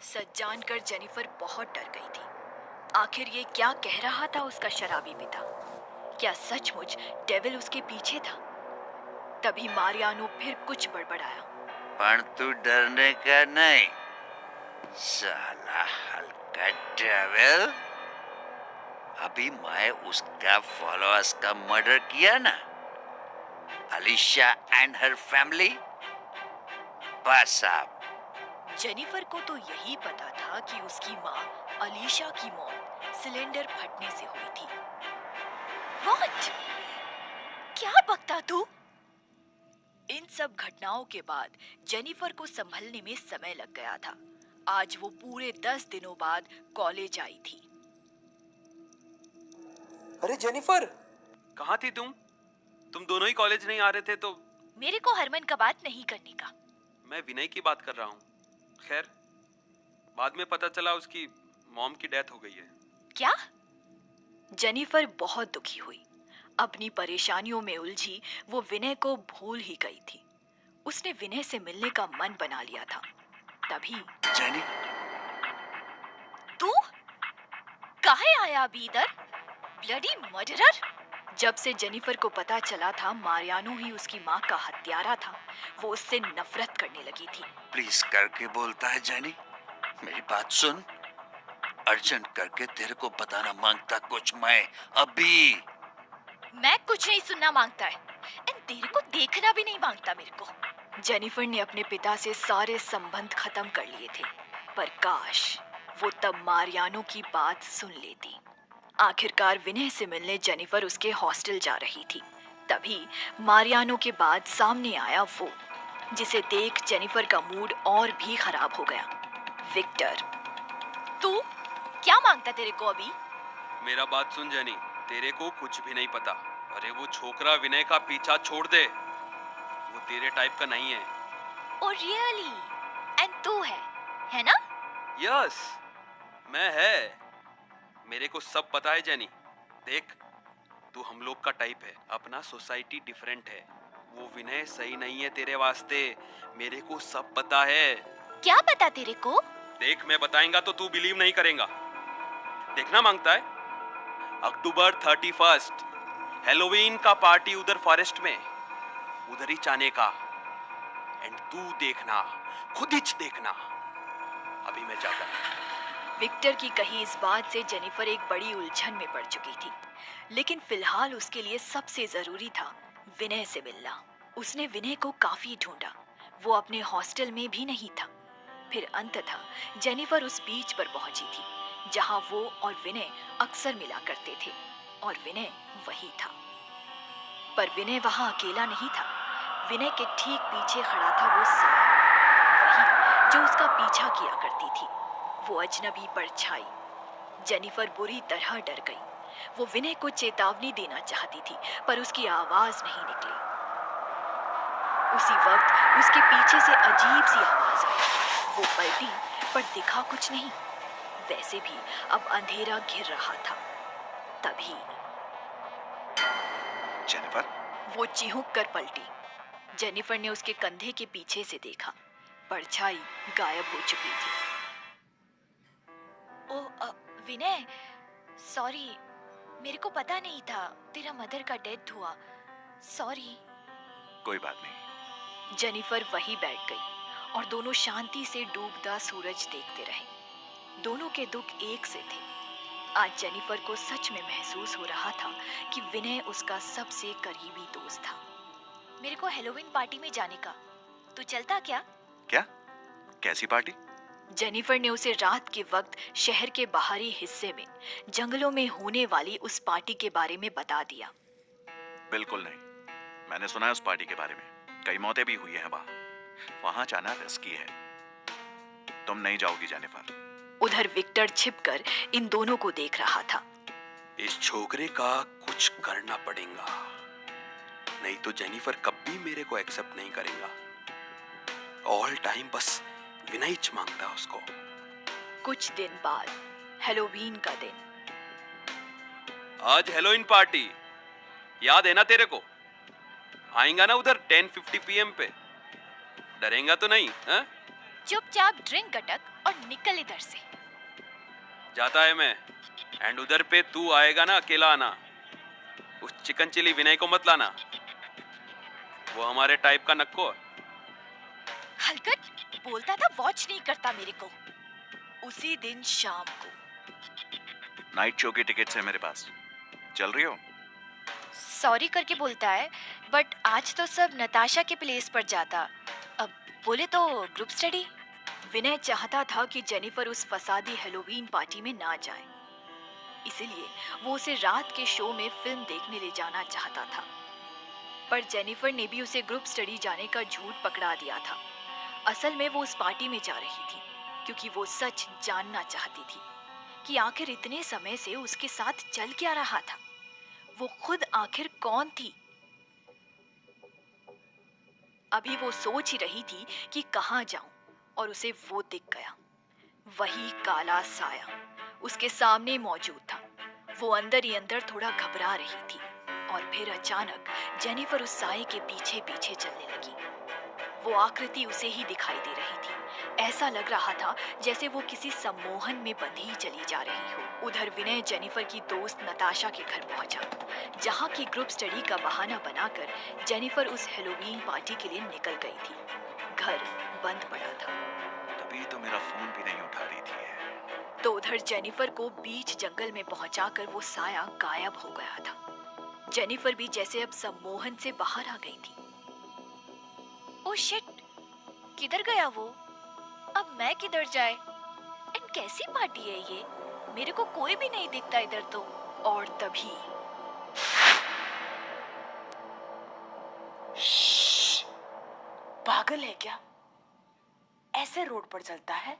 सच जानकर जेनिफर बहुत डर गई थी। आखिर ये क्या कह रहा था उसका शराबी पिता? क्या सचमुच डेविल उसके पीछे था? तभी मारियानो फिर कुछ बड़बड़ाया। पण तू डरने का नहीं, साला हल्का डेविल। अभी मैं उसका फॉलोअर्स का मर्डर किया ना, अलीशा एंड हर फैमिली। बस अब जेनिफर को तो यही पता था कि उसकी माँ अलीशा की मौत सिलेंडर फटने से हुई थी। व्हाट? क्या बकता तू? इन सब घटनाओं के बाद जेनिफर को संभलने में समय लग गया था। आज वो पूरे 10 दिनों बाद कॉलेज आई थी। अरे जेनिफर, कहाँ थी तुम? तुम दोनों ही कॉलेज नहीं आ रहे थे तो? मेरे को हरमन का बात नहीं करने का। मैं विनय की बात कर रहा हूँ। खैर, बाद में पता चला उसकी मॉम की डेथ हो गई है। क्या? जेनिफर बहुत दुखी हुई। अपनी परेशानियों में उलझी वो विनय को भूल ही गई थी। उसने विनय से मिलने का मन बना लिया था। तभी जेनी, तू काहे आया अभी इधर? Bloody murderer! जब से जेनिफर को पता चला था मारियानो ही उसकी माँ का हत्यारा था, वो उससे नफरत करने लगी थी। प्लीज करके बोलता है जेनी, मेरी बात सुन। अर्जेंट करके तेरे को बताना मांगता कुछ मैं अभी। मैं कुछ नहीं सुनना मांगता है, एंड तेरे को देखना भी नहीं मांगता मेरे को। जेनिफर ने अपने पिता से सारे संबंध खत्म कर लिए थे, पर काश वो तब मारियानो की बात सुन लेती। आखिरकार विनय से मिलने जेनिफर उसके हॉस्टल जा रही थी। तभी मारियानो के बाद सामने आया वो, जिसे देख जेनिफर का मूड और भी खराब हो गया। विक्टर। तू क्या मांगता तेरे को अभी? मेरा बात सुन जेनी, तेरे को कुछ भी नहीं पता। अरे वो छोकरा विनय का पीछा छोड़ दे, वो तेरे टाइप का नहीं है। Oh really? एंड तू है ना? यस, मैं है। मेरे को सब पता है जेनी। देख, तू हम लोग का टाइप है, अपना सोसाइटी डिफरेंट है। वो विनय सही नहीं है तेरे वास्ते, मेरे को सब पता है। क्या पता तेरे को? देख, मैं बताएंगा तो तू बिलीव नहीं करेगा। देखना मांगता है, अक्टूबर 31 हेलोवीन का पार्टी उधर फॉरेस्ट में, उधर ही जाने का। एंड तू देखना, खुद ही देखना। अभी मैं जाता हूँ। विक्टर की कही इस बात से जेनिफर एक बड़ी उलझन में पड़ चुकी थी, लेकिन फिलहाल उसके लिए सबसे जरूरी था विनय से मिलना। उसने विनय को काफी ढूंढा, वो अपने हॉस्टल में भी नहीं था। फिर अंततः जेनिफर उस बीच पर पहुंची थी जहां वो और विनय अक्सर मिला करते थे, और विनय वही था। पर विनय वहां अकेला नहीं था। विनय के ठीक पीछे खड़ा था वो साया, वही जो उसका पीछा किया करती थी, वो अजनबी परछाई। जेनिफर बुरी तरह डर गई। वो विनय को चेतावनी देना चाहती थी, पर उसकी आवाज नहीं निकली। उसी वक्त उसके पीछे से अजीब सी आवाज आई। वो पलटी, पर दिखा कुछ नहीं। वैसे भी अब अंधेरा घिर रहा था। तभी जेनिफर, वो चिहुक कर पलटी। जेनिफर ने उसके कंधे के पीछे से देखा, परछाई गायब हो चुकी थी। ओह विनय, सॉरी, मेरे को पता नहीं था तेरा मदर का डेथ हुआ। सॉरी। कोई बात नहीं। जेनिफर वहीं बैठ गई और दोनों शांति से डूबता सूरज देखते रहे। दोनों के दुख एक से थे। आज जेनिफर को सच में महसूस हो रहा था कि विनय उसका सबसे करीबी दोस्त था। मेरे को हेलोवीन पार्टी में जाने का, तू चलता क्या? क्या? कैसी पार्टी? जेनिफर ने उसे रात के वक्त शहर के बाहरी हिस्से में जंगलों में होने वाली उस पार्टी के बारे में बता दिया। बिल्कुल नहीं, मैंने सुना है उस पार्टी के बारे में। कई मौतें भी हुई हैं वहां जाना रिस्की है। तुम नहीं जाओगी जेनिफर। उधर विक्टर छिपकर इन दोनों को देख रहा था। इस छोकरे का कुछ करना पड़ेगा, नहीं तो जेनिफर कभी मेरे को एक्सेप्ट नहीं करेगा। ऑल टाइम बस विनय मांगता उसको। कुछ दिन बाद, हेलोवीन का दिन। आज हेलोइन पार्टी, याद है ना तेरे को? आएगा ना उधर 10:50 PM पे? डरेगा तो नहीं? चुपचाप ड्रिंक गटक और निकल इधर से। जाता है मैं। एंड उधर पे तू आएगा ना, अकेला आना। उस चिकन चिली विनय को मत लाना, वो हमारे टाइप का नक्को है। हलकट बोलता था वॉच नहीं करता मेरे को। उसी दिन शाम को। नाइट शो की टिकट्स है मेरे पास, चल रही हो? सॉरी करके बोलता है, बट आज तो सब नताशा के प्लेस पर जाता। अब बोले तो ग्रुप स्टडी। विनय चाहता था कि जेनिफर उस फसादी हेलोवीन पार्टी में ना जाए, इसीलिए वो उसे रात के शो में फिल्म देखने ले जाना चाहता था। पर जेनिफर ने भी उसे ग्रुप स्टडी जाने का झूठ पकड़ा दिया था। असल में वो उस पार्टी में जा रही थी क्योंकि वो सच जानना चाहती थी कि आखिर इतने समय से उसके साथ चल क्या रहा था। वो खुद आखिर कौन थी। अभी वो सोच ही रही थी कि कहाँ जाऊं और उसे वो दिख गया, वही काला साया उसके सामने मौजूद था। वो अंदर ही अंदर थोड़ा घबरा रही थी और फिर अचानक जेनिफर उस साए के पीछे पीछे चलने लगी। वो आकृति उसे ही दिखाई दे रही थी। ऐसा लग रहा था जैसे वो किसी सम्मोहन में बंधी चली जा रही हो। उधर विनय जेनिफर की दोस्त नताशा के घर पहुंचा, जहां की ग्रुप स्टडी का बहाना बनाकर जेनिफर उस हेलोवीन पार्टी के लिए निकल गई थी। घर बंद पड़ा था। तभी तो मेरा फोन भी नहीं उठा रही थी। तो उधर जेनिफर को बीच जंगल में पहुंचाकर वो साया गायब हो गया था। जेनिफर भी जैसे अब सम्मोहन से बाहर आ गई थी। ओ शिट, किधर गया वो? अब मैं किधर जाए? एंड कैसी पार्टी है ये? मेरे को कोई भी नहीं दिखता इधर तो। और तभी पागल है क्या? ऐसे रोड पर चलता है?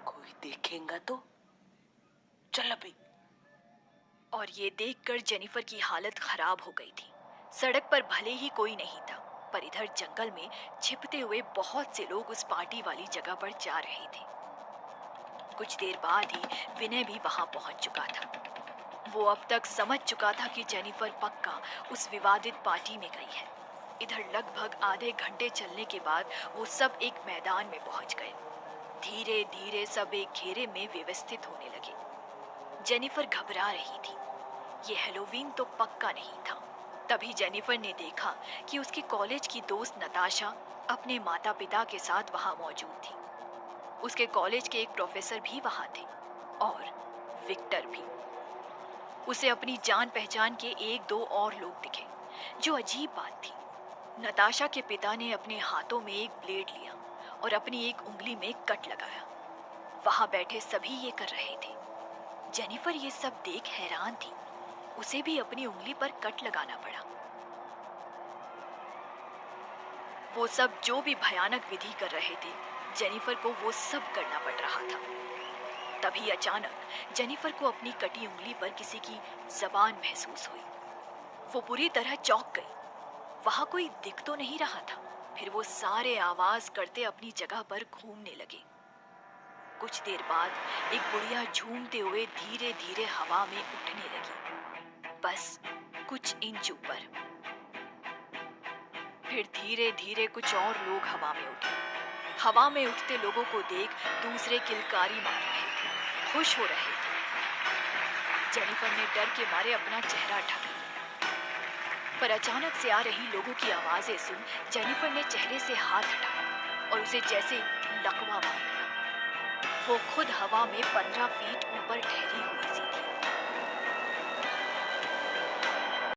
कोई देखेगा तो? चल अभी। और ये देखकर जेनिफर की हालत खराब हो गई थी। सड़क पर भले ही कोई नहीं था, पर इधर जंगल में छिपते हुए बहुत से लोग उस पार्टी वाली जगह पर जा रहे थे। कुछ देर बाद ही विनय भी वहां पहुंच चुका था। वो अब तक समझ चुका था कि जेनिफर पक्का उस विवादित पार्टी में गई है। इधर लगभग आधे घंटे चलने के बाद वो सब एक मैदान में पहुंच गए। धीरे धीरे सब एक घेरे में व्यवस्थित होने लगे। जेनिफर घबरा रही थी। ये हेलोवीन तो पक्का नहीं था। तभी जेनिफर ने देखा कि उसकी कॉलेज की दोस्त नताशा अपने माता पिता के साथ वहां मौजूद थी। उसके कॉलेज के एक प्रोफेसर भी वहां थे और विक्टर भी। उसे अपनी जान पहचान के एक दो और लोग दिखे। जो अजीब बात थी, नताशा के पिता ने अपने हाथों में एक ब्लेड लिया और अपनी एक उंगली में कट लगाया। वहां बैठे सभी ये कर रहे थे। जेनिफर ये सब देख हैरान थी। उसे भी अपनी उंगली पर कट लगाना पड़ा। वो सब जो भी भयानक विधि कर रहे थे, जेनिफर को वो सब करना पड़ रहा था। तभी अचानक जेनिफर को अपनी कटी उंगली पर किसी की जबान महसूस हुई। वो बुरी तरह चौंक गई। वहां कोई दिख तो नहीं रहा था। फिर वो सारे आवाज करते अपनी जगह पर घूमने लगे। कुछ देर बाद एक बुढ़िया झूमते हुए धीरे धीरे हवा में उठने लगी, बस कुछ इंच ऊपर। फिर धीरे धीरे कुछ और लोग हवा में उठे। हवा में उठते लोगों को देख दूसरे किलकारी मार रहे थे, खुश हो रहे थे। जेनिफर ने डर के मारे अपना चेहरा ढक लिया, पर अचानक से आ रही लोगों की आवाजें सुन जेनिफर ने चेहरे से हाथ हटाया और उसे जैसे लकवा मार गया। वो खुद हवा में 15 फीट ऊपर ठहरी।